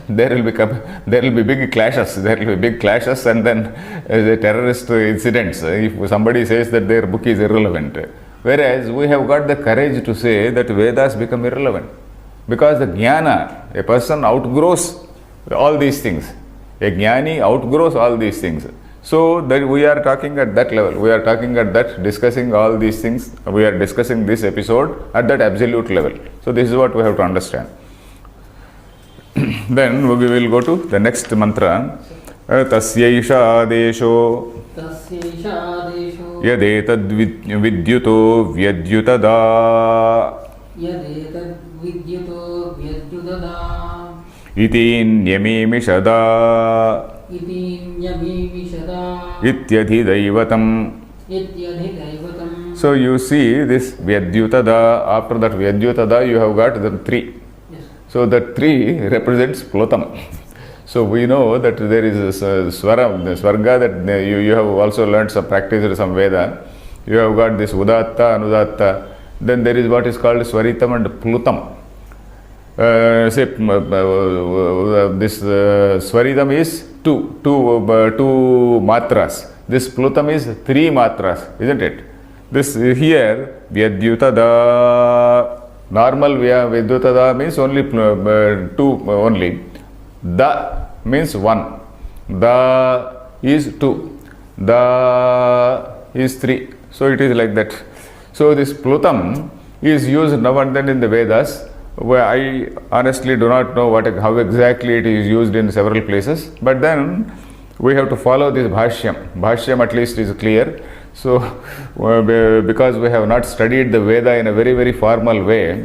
Speaker 1: there will be big clashes. There will be big clashes, and then the terrorist incidents. If somebody says that their book is irrelevant, whereas we have got the courage to say that Vedas become irrelevant, because the jnana, a person outgrows all these things. A jnani outgrows all these things. So that we are talking at that level. We are talking at that, discussing all these things. We are discussing this episode at that absolute level. So this is what we have to understand. Then we will go to the next mantra. Tasyaisha adesho yadetad vidyuto vyadyutada itin yamimishada ityadhi daivatam. So you see this vyadyutada, after that vyadyutada you have got the three. So that 3 represents Plutam. So we know that there is a swara, the swarga, that you have also learned some practice, some Veda. You have got this Udatta, Anudatta. Then there is what is called Swaritam and Plutam. This Swaritam is two matras. This Plutam is 3 matras, isn't it? This here, Vyadyutada, normal Vyadyutada means only 2 only. Da means 1. Da is 2. Da is 3. So it is like that. So this Plutam is used now and then in the Vedas, where I honestly do not know how exactly it is used in several places. But then we have to follow this Bhashyam. Bhashyam at least is clear. So because we have not studied the Veda in a very, very formal way,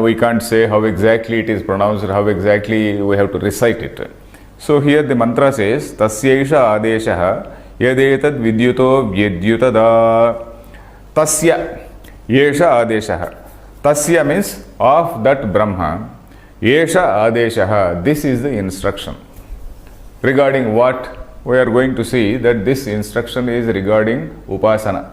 Speaker 1: we can't say how exactly it is pronounced or how exactly we have to recite it. So here the mantra says, Tasyaisha Adeshaha Yadetad Vidyuto Vyadyutada. Tasya Yesha Adeshaha. Tasya means of that Brahma. Yesha Adeshaha. This is the instruction. Regarding what? We are going to see that this instruction is regarding Upasana.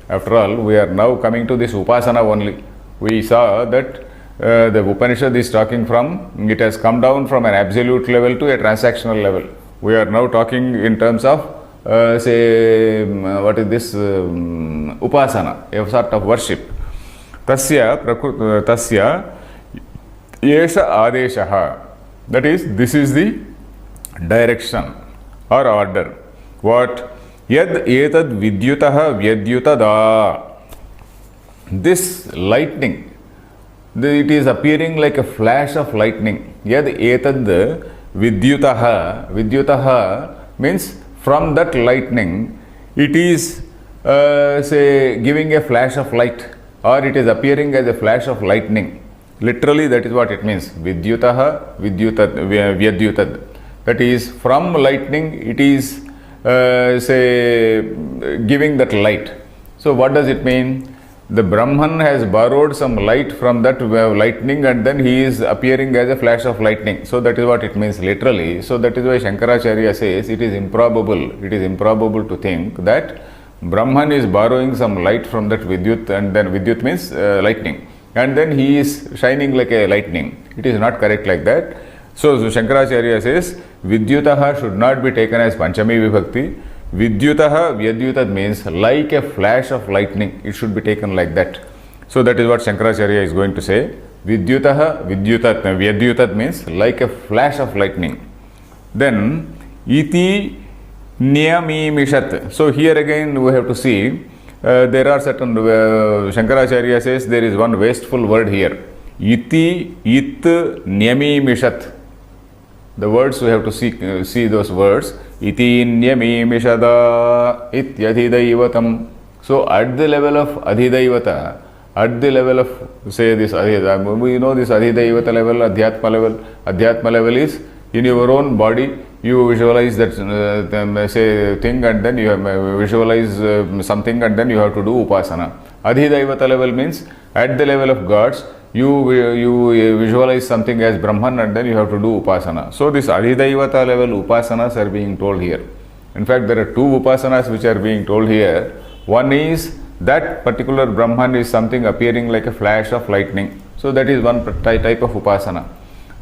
Speaker 1: After all, we are now coming to this Upasana only. We saw that the Upanishad is talking from, it has come down from an absolute level to a transactional level. We are now talking in terms of, what is this? Upasana, a sort of worship. Tasya Yesha Adeshaha. That is, this is the direction or order. What? Yad etad vidyutaha vyadyutada. This lightning, it is appearing like a flash of lightning. Yad etad vidyutaha. Vidyutaha means from that lightning, it is giving a flash of light, or it is appearing as a flash of lightning. Literally, that is what it means. Vidyutaha, vyadyutad. That is, from lightning, it is giving that light. So what does it mean? The Brahman has borrowed some light from that lightning, and then he is appearing as a flash of lightning. So that is what it means literally. So that is why Shankaracharya says it is improbable. It is improbable to think that Brahman is borrowing some light from that Vidyut, and then Vidyut means lightning, and then he is shining like a lightning. It is not correct like that. So Shankaracharya says Vidyutaha should not be taken as Panchami Vibhakti. Vidyutaha, Vyadyutad means like a flash of lightning. It should be taken like that. So that is what Shankaracharya is going to say. Vidyutaha, Vyadyutad means like a flash of lightning. Then Iti Niyamimishat. So here again we have to see there are certain Shankaracharya says there is one wasteful word here. Iti It Niyamimishat. The words we have to see those words. Iti Nyamimishada Ityadhidaivatam. So at the level of Adhidaivata, at the level of say this Adhidaiva, we know this Adhidaivata level, Adhyatma level. Adhyatma level is in your own body, you visualize that say thing, and then you visualize something, and then you have to do Upasana. Adhidaivata level means at the level of gods, you visualize something as Brahman, and then you have to do Upasana. So this Adhidaivata level Upasanas are being told here. In fact, there are 2 Upasanas which are being told here. One is that particular Brahman is something appearing like a flash of lightning. So that is one type of Upasana.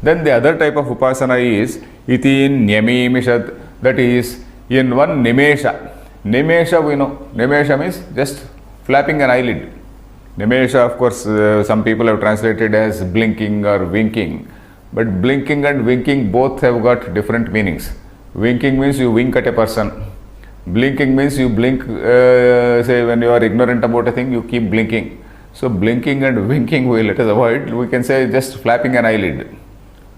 Speaker 1: Then the other type of Upasana is Iti Nyamimishad. That is in one Nimesha. Nimesha we know. Nimesha means just flapping an eyelid. Nimesha, of course, some people have translated as blinking or winking. But blinking and winking both have got different meanings. Winking means you wink at a person. Blinking means you blink, say when you are ignorant about a thing, you keep blinking. So blinking and winking we let us avoid. We can say just flapping an eyelid.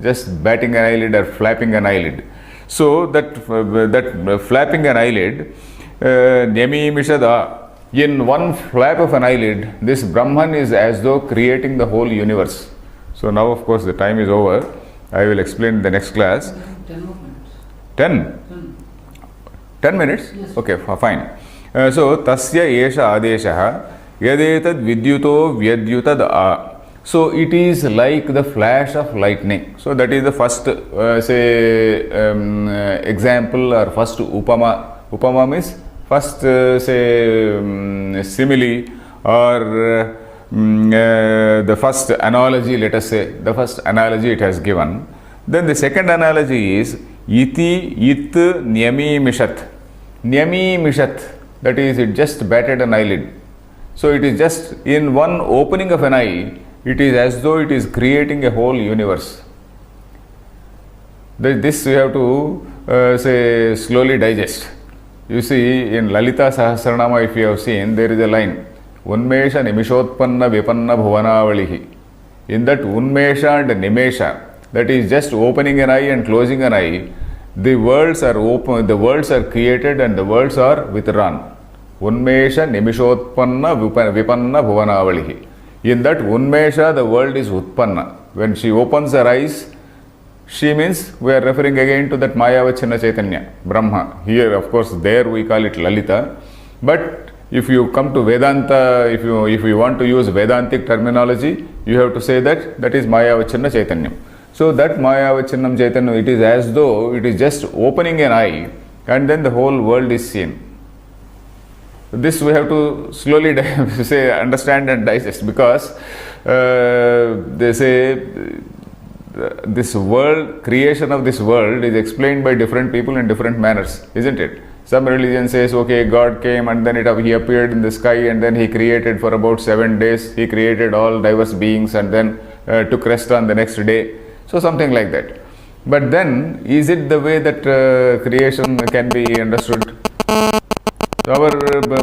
Speaker 1: Just batting an eyelid or flapping an eyelid. So that flapping an eyelid, Nyami Mishada, in one flap of an eyelid, this Brahman is as though creating the whole universe. So now of course the time is over. I will explain in the next class.
Speaker 2: 10 more minutes.
Speaker 1: 10? 10 minutes?
Speaker 2: Yes.
Speaker 1: Okay, fine. So, tasya esha adeshaha yadetad vidyuto vyadyutad a. So it is like the flash of lightning. So that is the first example or first upama. Upama means first simile or the first analogy, let us say, the first analogy it has given. Then the second analogy is iti it nyami mishat. Nyami mishat, that is, it just batted an eyelid. So it is just in one opening of an eye, it is as though it is creating a whole universe. This we have to slowly digest. You see, in Lalita Sahasranama, if you have seen, there is a line, Unmesha Nimishotpanna Vipanna Bhuvanavalihi. In that Unmesha and Nimesha, that is just opening an eye and closing an eye, the worlds are open, the worlds are created and the worlds are withdrawn. Unmesha Nimishotpanna Vipanna Bhuvanavalihi. In that Unmesha, the world is Utpanna. When she opens her eyes, she means, we are referring again to that Mayavachana Chaitanya, Brahma. Here, of course, there we call it Lalita. But if you come to Vedanta, if you want to use Vedantic terminology, you have to say that is Mayavachana Chaitanya. So that Mayavachanam Chaitanya, it is as though it is just opening an eye and then the whole world is seen. This we have to slowly understand and digest, because they say this world, creation of this world is explained by different people in different manners, isn't it? Some religion says, okay, God came and then he appeared in the sky and then he created for about 7 days, he created all diverse beings and then took rest on the next day. So something like that. But then, is it the way that creation can be understood? Our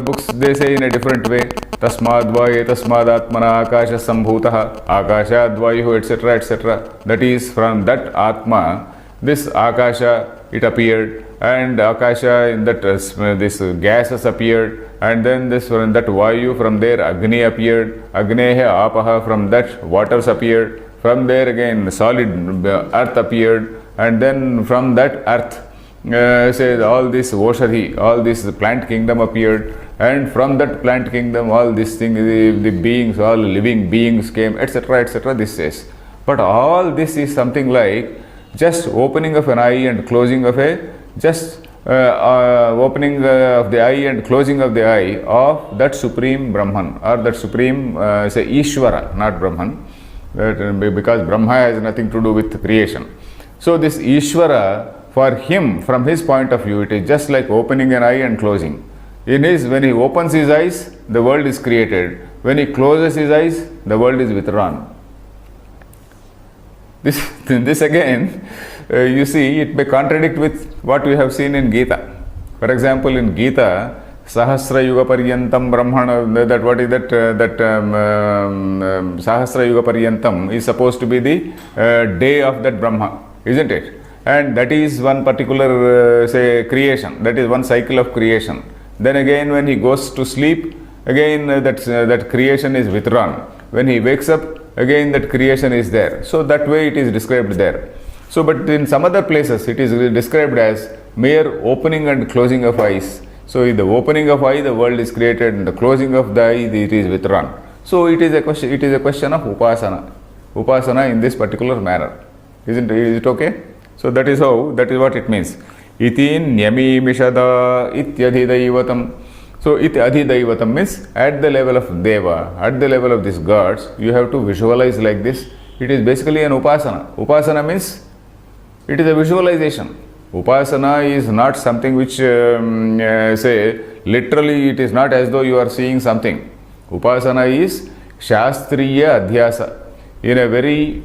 Speaker 1: books, they say in a different way, Tasmadvaye Tasmadatmana Akasha Sambhutaha Akashadvayu, etc., etc. That is, from that Atma, this Akasha, it appeared, and Akasha, in that this gases appeared, and then from that Vayu, from there Agni appeared, Agneha Apaha, from that waters appeared, from there again solid earth appeared, and then from that earth, say all this Oshadhi, all this plant kingdom appeared, and from that plant kingdom all these things, the beings, all living beings came, etc., etc. This says. But all this is something like just opening of an eye and closing of a, just opening of the eye and closing of the eye of that supreme Brahman, or that supreme, say Ishvara, not Brahman, because Brahma has nothing to do with creation. So this Ishvara, for him, from his point of view, it is just like opening an eye and closing. When he opens his eyes, the world is created. When he closes his eyes, the world is withdrawn. This again, you see, it may contradict with what we have seen in Gita. For example, in Gita, Sahasra Yuga Paryantam Brahmana, that what is that? Sahasra Yuga Paryantam is supposed to be the day of that Brahma, isn't it? And that is one particular, say, creation. That is one cycle of creation. Then again, when he goes to sleep, again that creation is withdrawn. When he wakes up, again that creation is there. So that way it is described there. So, but in some other places, it is described as mere opening and closing of eyes. So, in the opening of eye, the world is created, and the closing of the eye, it is withdrawn. So, it is a question of upasana. Upasana in this particular manner. Is it okay? So, that is what it means. Iti nyami mishada ityadhidaivatam. So, ityadhidaivatam means at the level of Deva, at the level of these gods, you have to visualize like this. It is basically an upasana. Upasana means it is a visualization. Upasana is not something which, say, literally it is not as though you are seeing something. Upasana is Shastriya Adhyasa. In a very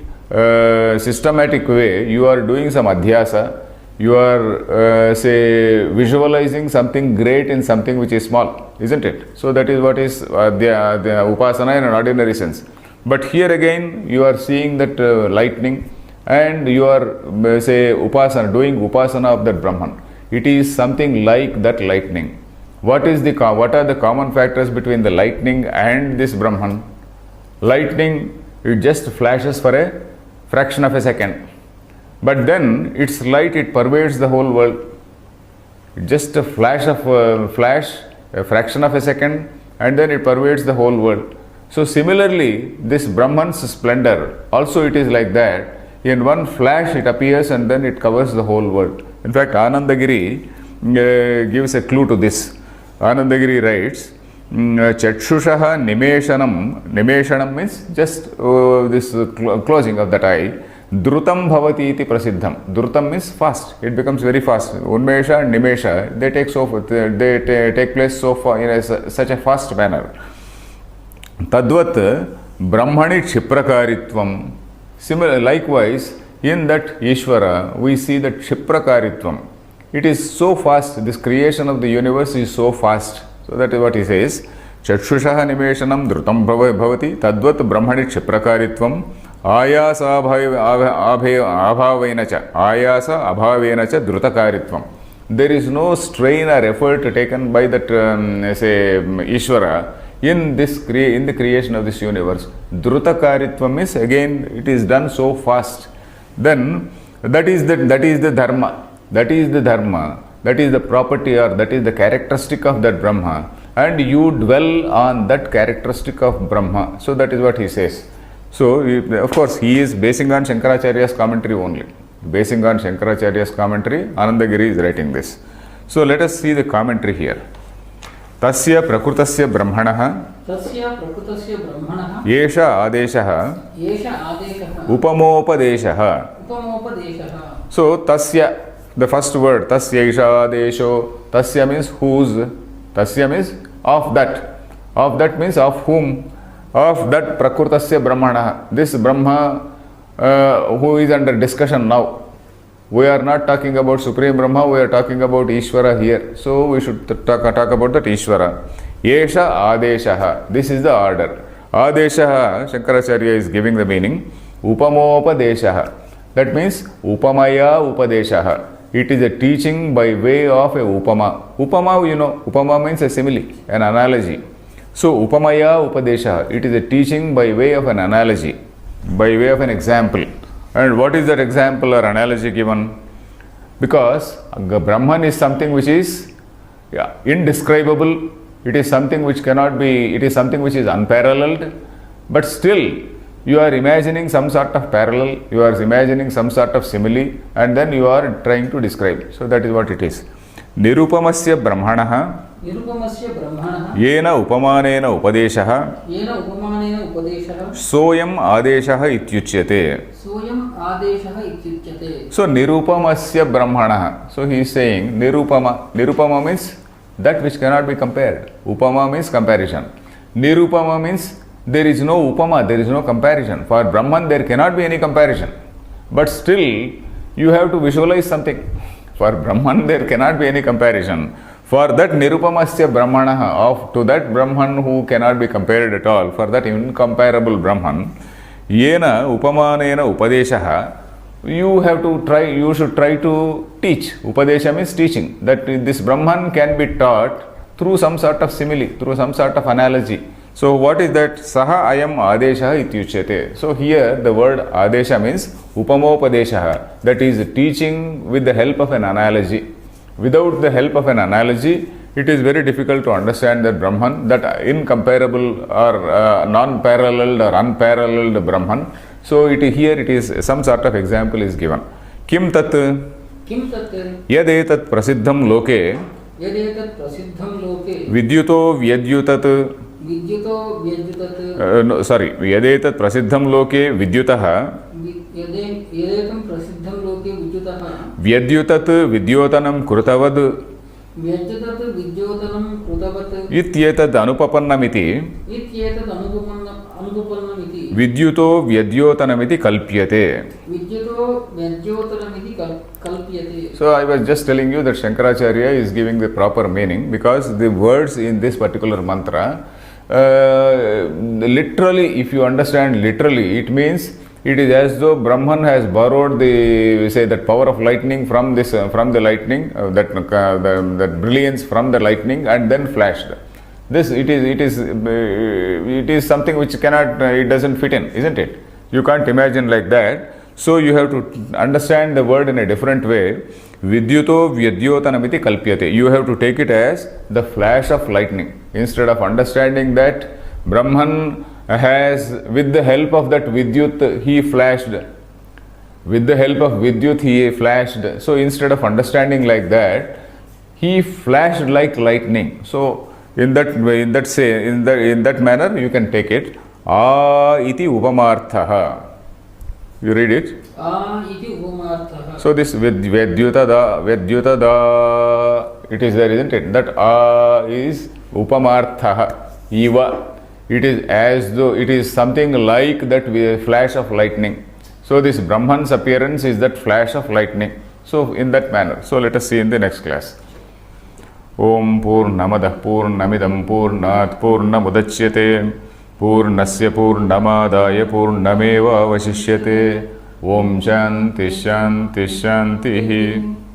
Speaker 1: systematic way, you are doing some Adhyasa. You are, say, visualizing something great in something which is small, isn't it? So that is what is the Upasana in an ordinary sense. But here again, you are seeing that lightning, and you are, say, doing upasana of that Brahman. It is something like that lightning. What are the common factors between the lightning and this Brahman? Lightning, it just flashes for a fraction of a second. But then its light, it pervades the whole world. Just a fraction of a second, and then it pervades the whole world. So similarly, this Brahman's splendor, also it is like that. In one flash it appears and then it covers the whole world. In fact, Anandagiri gives a clue to this. Anandagiri writes, Chakshushaha nimeshanam means just this closing of that eye. Drutam bhavati iti prasiddham. Drutam means fast. It becomes very fast. Unmesha and nimesha, they take place so far in such a fast manner. Tadvat brahmani kshiprakaritvam. Similar, likewise, in that Ishvara, we see that kshiprakaritvam. It is so fast. This creation of the universe is so fast. So that is what he says. Chakshushaha nimeshanam drutam bhavati tadvat brahmani kshiprakaritvam ayasa abhavenacha drutakaritvam. There is no strain or effort taken by that Ishvara in the creation of this universe. Drutakaritvam is, again, it is done so fast. Then that is the dharma. That is the dharma. That is the property, or that is the characteristic of that Brahma, and you dwell on that characteristic of Brahma. So that is what he says. So of course he is basing on Shankaracharya's commentary only. Basing on Shankaracharya's commentary, Anandagiri is writing this. So let us see the commentary here. Tasya prakrutasya brahmanaha yesha adeshaha upamopadeshaha. So tasya, the first word, tasya isha adesho. Tasya means whose. Tasya means of that. Of that means of whom. Of that prakrutasya brahmanaha. This Brahma who is under discussion now. We are not talking about Supreme Brahma, we are talking about Ishvara here. So we should talk about that Ishvara. Yesha adeshaha. This is the order. Adeshaha, Shankaracharya is giving the meaning. Upamopadeshaha. That means Upamaya Upadeshaha. It is a teaching by way of a Upama. Upama, you know, Upama means a simile, an analogy. So Upamaya Upadeshaha. It is a teaching by way of an analogy, by way of an example. And what is that example or analogy given? Because Brahman is something which is indescribable. It is something which cannot be, it is something which is unparalleled. But still, you are imagining some sort of parallel, you are imagining some sort of simile, and then you are trying to describe. So that is what it is. Nirupamasya brahmanaha yena upamanena upadeshaha soyam adeshaha ityuchyate. So nirupamasya brahmanaha. So he is saying nirupama. Nirupama means that which cannot be compared. Upama means comparison. Nirupama means there is no upama, there is no comparison. For Brahman there cannot be any comparison. But still you have to visualize something. For Brahman there cannot be any comparison. For that nirupamasya brahmanaha, to that Brahman who cannot be compared at all, for that incomparable Brahman, yena upamanena upadeshaha, you should try to teach. Upadesha means teaching. That this Brahman can be taught through some sort of simile, through some sort of analogy. So what is that? Saha ayam adesha ityuchyate. So here the word adesha means upamopadesha, that is teaching with the help of an analogy. Without the help of an analogy, it is very difficult to understand that Brahman, that incomparable or non-paralleled or unparalleled Brahman. So here it is some sort of example is given. Kim tat yadetat prasiddham loke vidyuto vyadyutat. Yadetat prasiddham loke vidyutaha vyadyutat vidyotanam krutavad ityetat anupapannamiti vidyuto vyadyotanamiti kalpyate. So I was just telling you that Shankaracharya is giving the proper meaning, because the words in this particular mantra, literally, if you understand literally, it means it is as though Brahman has borrowed that power of lightning from the lightning, that brilliance from the lightning, and then flashed. It is something which it doesn't fit in, isn't it? You can't imagine like that. So you have to understand the word in a different way. Vidyuto vyadyotanamiti kalpyate. You have to take it as the flash of lightning. Instead of understanding that Brahman has, with the help of that Vidyut, he flashed. With the help of Vidyut, he flashed. So instead of understanding like that, he flashed like lightning. So in that way, in that manner, you can take it. Iti upamarthaha. You read it.
Speaker 2: iti upamarthaha.
Speaker 1: So this Vedyutada, it is there, isn't it? That is upamarthaha. Eva. It is as though it is something like that flash of lightning. So this Brahman's appearance is that flash of lightning. So in that manner. So let us see in the next class. Om Purnamadah Purnamidam Purnat Purnamudachyate Purnasya Purnamadaya Purnameva Vasishyate. Om Shanti Shanti Shanti.